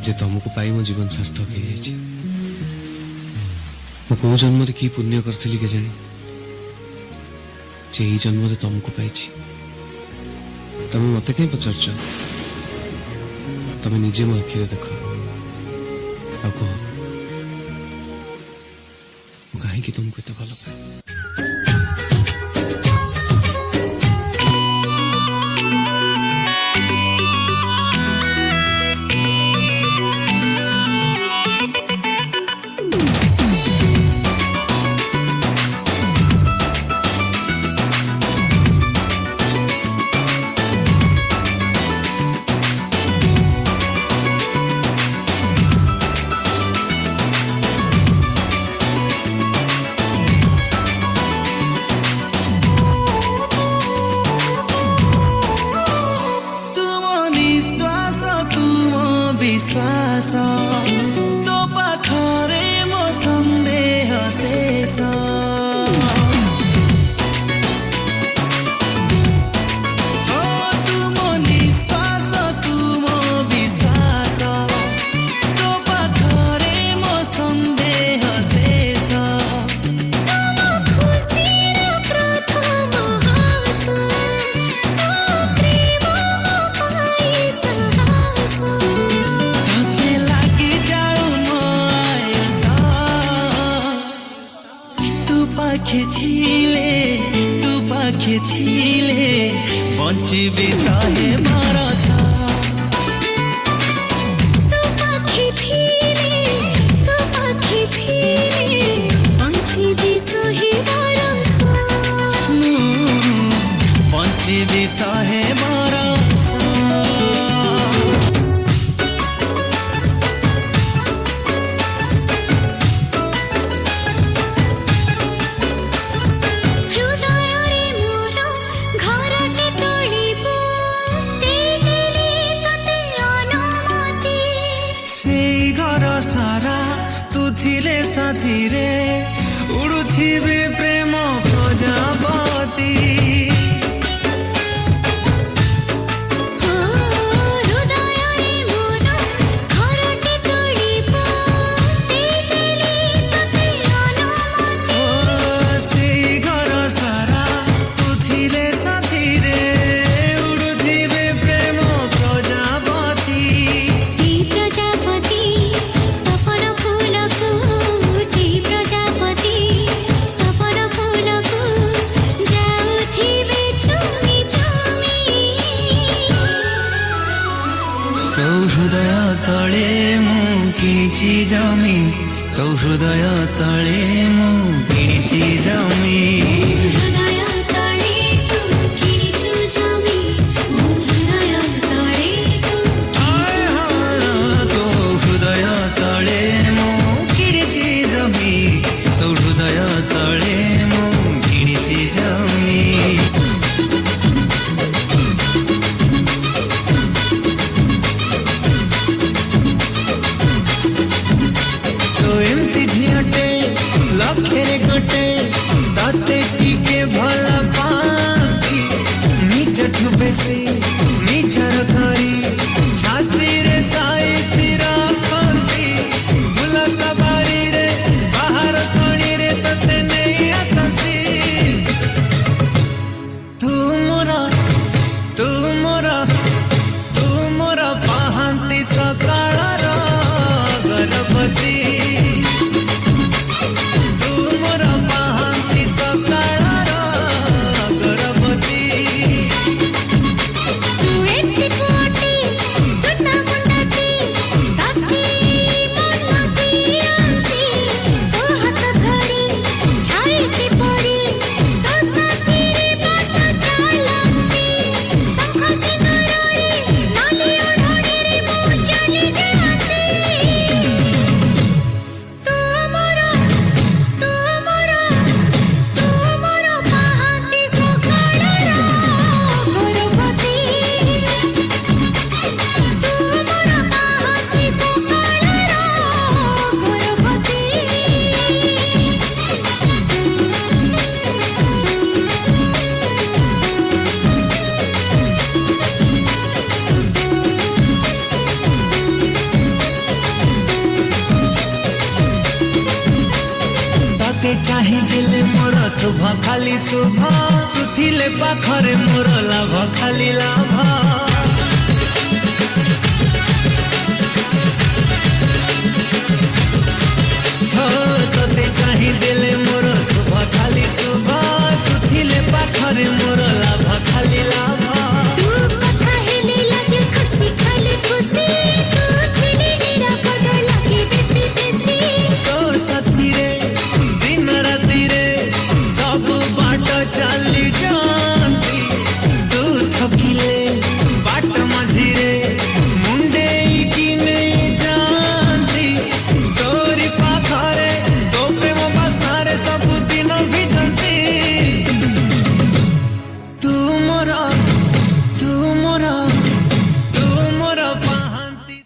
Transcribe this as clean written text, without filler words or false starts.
जे तुमको पाई मो जीवन सार्थक हो जाए। मो कौ जन्म की पुण्य करी के जानी जे जन्म तुमको पाई। तमें मत कहीं पचार तमें निजे मो आखिरे देख कह कहीं तुमको एत भल पाए। विश्वास तो पाखरे मो संदेह शेष तुम निश्वास तुम विश्वास तो पाखरे मो संदेह शेष तू पाखे थिले बंची सहे बरस तू पाखे थिले बंची सहे बरस बंची सहे बरस। सारा तू थिले साथी रे उड़ुथिबे प्रेम प्रजापति तो हृदय तले मु किणिची जमी तो हृदय तले मु किणिची जमी हृदय तले तू किणिचु जमी हृदय तले तू तो हृदय तले मु किणिची जमी तो हृदय तले मु किणिची जमी लक्षे गोटे दाते तोते चाही दिल मोर शुभ खाली शुभ तू थिले पाखरे मोर लाभ खाली लाभ